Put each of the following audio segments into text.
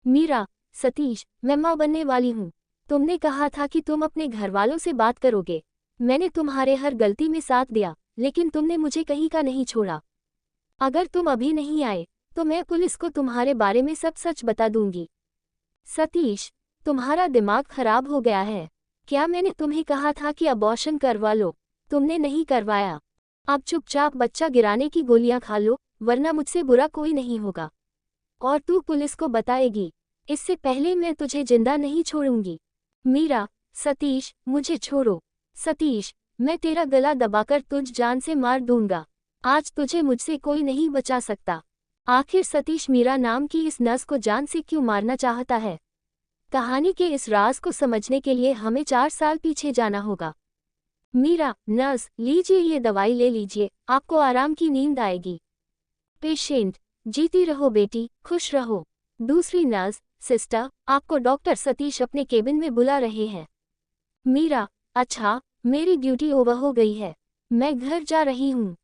मीरा, सतीश, मैं माँ बनने वाली हूँ। तुमने कहा था कि तुम अपने घर वालों से बात करोगे। मैंने तुम्हारे हर गलती में साथ दिया, लेकिन तुमने मुझे कहीं का नहीं छोड़ा। अगर तुम अभी नहीं आए तो मैं पुलिस को तुम्हारे बारे में सब सच बता दूंगी। सतीश, तुम्हारा दिमाग खराब हो गया है। क्या मैंने तुम्हें कहा था कि अबॉर्शन करवा लो? तुमने नहीं करवाया। अब चुपचाप बच्चा गिराने की गोलियां खा लो, वरना मुझसे बुरा कोई नहीं होगा। और तू पुलिस को बताएगी। इससे पहले मैं तुझे जिंदा नहीं छोड़ूंगी। मीरा, सतीश, मुझे छोड़ो। सतीश, मैं तेरा गला दबाकर तुझ जान से मार दूंगा। आज तुझे मुझसे कोई नहीं बचा सकता। आखिर सतीश मीरा नाम की इस नर्स को जान से क्यों मारना चाहता है? कहानी के इस राज को समझने के लिए हमें 4 साल पीछे जाना होगा। मीरा, नर्स, लीजिए ये दवाई ले लीजिए, आपको आराम की नींद आएगी। पेशेंट, जीती रहो बेटी, खुश रहो। दूसरी नर्स, सिस्टर, आपको डॉक्टर सतीश अपने केबिन में बुला रहे हैं। मीरा, अच्छा, मेरी ड्यूटी ओवर हो गई है, मैं घर जा रही हूँ।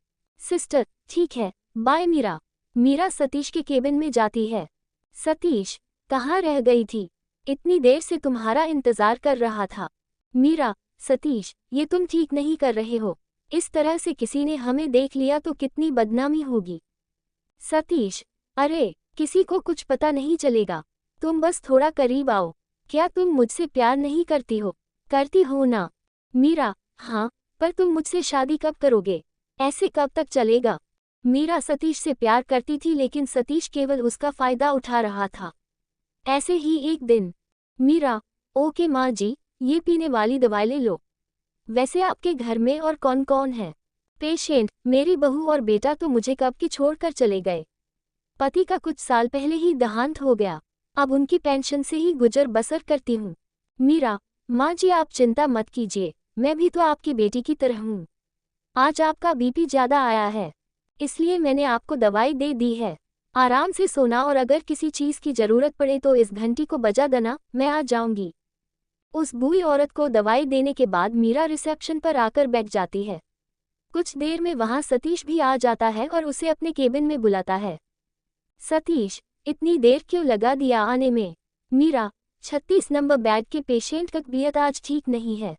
सिस्टर, ठीक है, बाय मीरा। मीरा सतीश के केबिन में जाती है। सतीश, कहाँ रह गई थी? इतनी देर से तुम्हारा इंतजार कर रहा था। मीरा, सतीश, ये तुम ठीक नहीं कर रहे हो। इस तरह से किसी ने हमें देख लिया तो कितनी बदनामी होगी। सतीश, अरे, किसी को कुछ पता नहीं चलेगा। तुम बस थोड़ा करीब आओ। क्या तुम मुझसे प्यार नहीं करती हो? करती हो ना? मीरा, हाँ, पर तुम मुझसे शादी कब करोगे? ऐसे कब तक चलेगा? मीरा सतीश से प्यार करती थी, लेकिन सतीश केवल उसका फायदा उठा रहा था। ऐसे ही एक दिन। मीरा, ओके माँ जी, ये पीने वाली दवाई ले लो। वैसे आपके घर में और कौन कौन है? पेशेंट, मेरी बहू और बेटा तो मुझे कब की छोड़कर चले गए। पति का कुछ साल पहले ही देहांत हो गया। अब उनकी पेंशन से ही गुजर बसर करती हूँ। मीरा, माँ जी आप चिंता मत कीजिए, मैं भी तो आपकी बेटी की तरह हूँ। आज आपका बीपी ज़्यादा आया है, इसलिए मैंने आपको दवाई दे दी है। आराम से सोना, और अगर किसी चीज़ की ज़रूरत पड़े तो इस घंटी को बजा देना, मैं आ जाऊंगी। उस बूढ़ी औरत को दवाई देने के बाद मीरा रिसेप्शन पर आकर बैठ जाती है। कुछ देर में वहाँ सतीश भी आ जाता है और उसे अपने केबिन में बुलाता है। सतीश, इतनी देर क्यों लगा दिया आने में? मीरा, 36 नंबर बेड के पेशेंट की तबीयत आज ठीक नहीं है।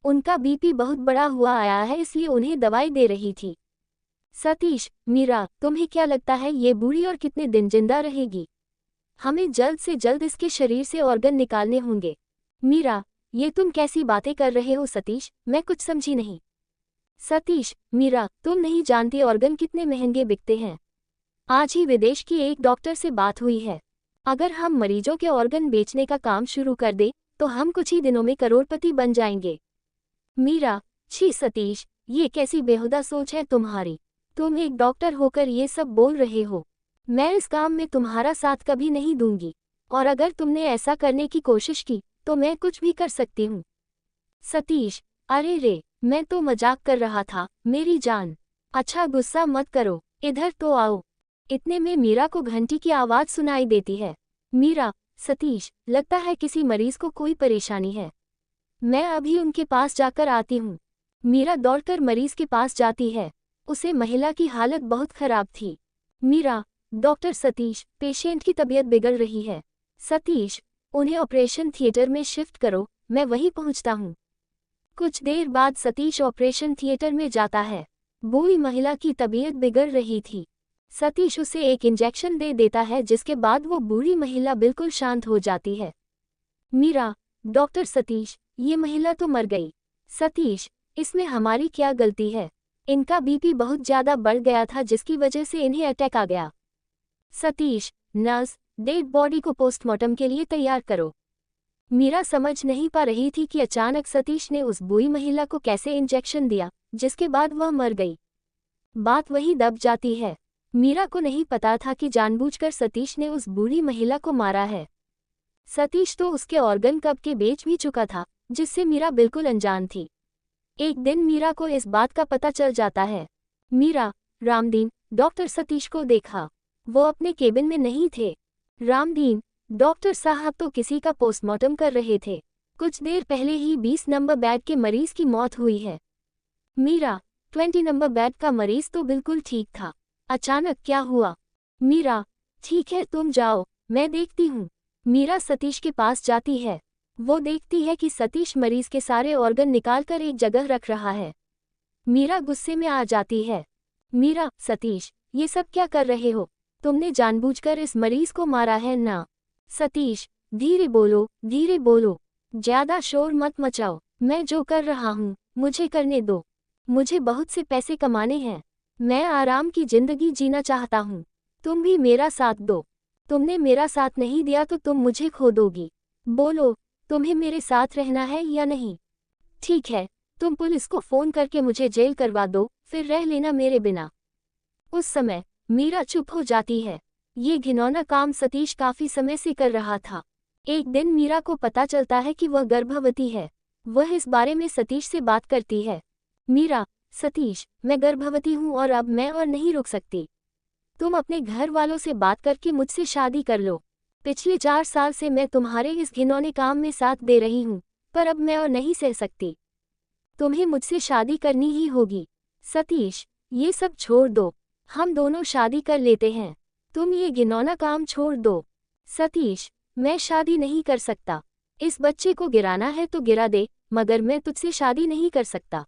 उनका बीपी बहुत बड़ा हुआ आया है, इसलिए उन्हें दवाई दे रही थी। सतीश, मीरा, तुम्हें क्या लगता है ये बूढ़ी और कितने दिन जिंदा रहेगी? हमें जल्द से जल्द इसके शरीर से ऑर्गन निकालने होंगे। मीरा, ये तुम कैसी बातें कर रहे हो सतीश, मैं कुछ समझी नहीं। सतीश, मीरा, तुम नहीं जानती ऑर्गन कितने महंगे बिकते हैं। आज ही विदेश की एक डॉक्टर से बात हुई है। अगर हम मरीजों के ऑर्गन बेचने का काम शुरू कर दें तो हम कुछ ही दिनों में करोड़पति बन जाएंगे। मीरा, छी सतीश, ये कैसी बेहुदा सोच है तुम्हारी। तुम एक डॉक्टर होकर ये सब बोल रहे हो। मैं इस काम में तुम्हारा साथ कभी नहीं दूंगी, और अगर तुमने ऐसा करने की कोशिश की तो मैं कुछ भी कर सकती हूँ। सतीश, अरे रे, मैं तो मजाक कर रहा था मेरी जान। अच्छा गुस्सा मत करो, इधर तो आओ। इतने में मीरा को घंटी की आवाज़ सुनाई देती है। मीरा, सतीश, लगता है किसी मरीज को कोई परेशानी है। मैं अभी उनके पास जाकर आती हूँ। मीरा दौड़कर मरीज के पास जाती है। उसे महिला की हालत बहुत खराब थी। मीरा, डॉक्टर सतीश, पेशेंट की तबीयत बिगड़ रही है। सतीश, उन्हें ऑपरेशन थिएटर में शिफ्ट करो, मैं वहीं पहुँचता हूँ। कुछ देर बाद सतीश ऑपरेशन थिएटर में जाता है। बूढ़ी महिला की तबीयत बिगड़ रही थी। सतीश उसे एक इंजेक्शन दे देता है, जिसके बाद वो बूढ़ी महिला बिल्कुल शांत हो जाती है। मीरा, डॉक्टर सतीश, ये महिला तो मर गई। सतीश, इसमें हमारी क्या गलती है? इनका बीपी बहुत ज़्यादा बढ़ गया था, जिसकी वजह से इन्हें अटैक आ गया। सतीश, नर्स, डेड बॉडी को पोस्टमार्टम के लिए तैयार करो। मीरा समझ नहीं पा रही थी कि अचानक सतीश ने उस बूढ़ी महिला को कैसे इंजेक्शन दिया, जिसके बाद वह मर गई। बात वहीं दब जाती है। मीरा को नहीं पता था कि जानबूझकर सतीश ने उस बूढ़ी महिला को मारा है। सतीश तो उसके ऑर्गन कब के बेच भी चुका था, जिससे मीरा बिल्कुल अनजान थी। एक दिन मीरा को इस बात का पता चल जाता है। मीरा, रामदीन, डॉक्टर सतीश को देखा। वो अपने केबिन में नहीं थे। रामदीन, डॉक्टर साहब तो किसी का पोस्टमार्टम कर रहे थे। कुछ देर पहले ही 20 नंबर बेड के मरीज की मौत हुई है। मीरा, 20 नंबर बेड का मरीज तो बिल्कुल ठीक था। अचानक क्या हुआ? मीरा, ठीक है तुम जाओ, मैं देखती हूँ। मीरा सतीश के पास जाती है। वो देखती है कि सतीश मरीज के सारे ऑर्गन निकालकर एक जगह रख रहा है। मीरा गुस्से में आ जाती है। मीरा, सतीश, ये सब क्या कर रहे हो? तुमने जानबूझकर इस मरीज को मारा है ना? सतीश, धीरे बोलो, धीरे बोलो। ज्यादा शोर मत मचाओ। मैं जो कर रहा हूँ, मुझे करने दो। मुझे बहुत से पैसे कमाने हैं। मैं आराम की जिंदगी जीना चाहता हूँ। तुम भी मेरा साथ दो। तुमने मेरा साथ नहीं दिया तो तुम मुझे खो दोगी। बोलो, तुम्हें मेरे साथ रहना है या नहीं? ठीक है, तुम पुलिस को फोन करके मुझे जेल करवा दो, फिर रह लेना मेरे बिना। उस समय मीरा चुप हो जाती है। ये घिनौना काम सतीश काफी समय से कर रहा था। एक दिन मीरा को पता चलता है कि वह गर्भवती है। वह इस बारे में सतीश से बात करती है। मीरा, सतीश, मैं गर्भवती हूँ और अब मैं और नहीं रुक सकती। तुम अपने घर वालों से बात करके मुझसे शादी कर लो। पिछले 4 साल से मैं तुम्हारे इस घिनौने काम में साथ दे रही हूँ, पर अब मैं और नहीं सह सकती। तुम्हें मुझसे शादी करनी ही होगी। सतीश, ये सब छोड़ दो। हम दोनों शादी कर लेते हैं। तुम ये घिनौना काम छोड़ दो। सतीश, मैं शादी नहीं कर सकता। इस बच्चे को गिराना है तो गिरा दे, मगर मैं तुझसे शादी नहीं कर सकता।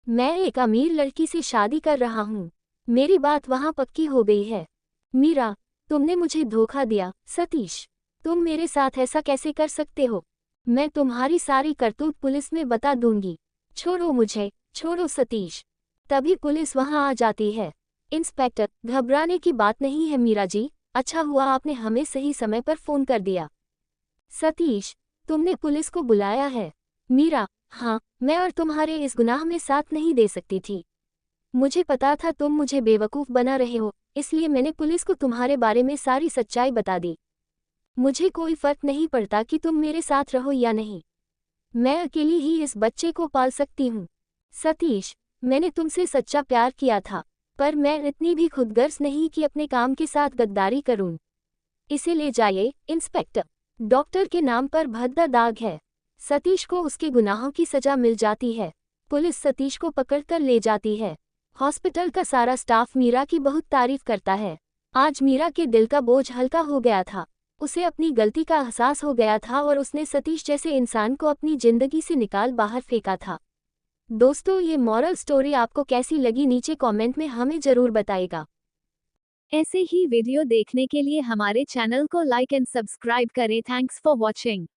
मैं एक अमीर लड़की से शादी कर रहा हूँ। मेरी बात वहाँ पक्की हो गई है। मीरा, तुमने मुझे धोखा दिया। सतीश, तुम मेरे साथ ऐसा कैसे कर सकते हो? मैं तुम्हारी सारी करतूत पुलिस में बता दूंगी। छोड़ो मुझे, छोड़ो सतीश। तभी पुलिस वहाँ आ जाती है। इंस्पेक्टर, घबराने की बात नहीं है मीरा जी, अच्छा हुआ आपने हमें सही समय पर फोन कर दिया। सतीश, तुमने पुलिस को बुलाया है? मीरा, हाँ, मैं और तुम्हारे इस गुनाह में साथ नहीं दे सकती थी। मुझे पता था तुम मुझे बेवकूफ़ बना रहे हो, इसलिए मैंने पुलिस को तुम्हारे बारे में सारी सच्चाई बता दी। मुझे कोई फर्क नहीं पड़ता कि तुम मेरे साथ रहो या नहीं। मैं अकेली ही इस बच्चे को पाल सकती हूँ। सतीश, मैंने तुमसे सच्चा प्यार किया था, पर मैं इतनी भी खुदगर्ज नहीं कि अपने काम के साथ गद्दारी करूं। इसे ले जाइए, इंस्पेक्टर। डॉक्टर के नाम पर भद्दा दाग है। सतीश को उसके गुनाहों की सजा मिल जाती है। पुलिस सतीश को पकड़कर ले जाती है। हॉस्पिटल का सारा स्टाफ मीरा की बहुत तारीफ करता है। आज मीरा के दिल का बोझ हल्का हो गया था। उसे अपनी गलती का एहसास हो गया था और उसने सतीश जैसे इंसान को अपनी जिंदगी से निकाल बाहर फेंका था। दोस्तों, ये मॉरल स्टोरी आपको कैसी लगी नीचे कमेंट में हमें जरूर बताइएगा। ऐसे ही वीडियो देखने के लिए हमारे चैनल को लाइक एंड सब्सक्राइब करें। Thanks for watching.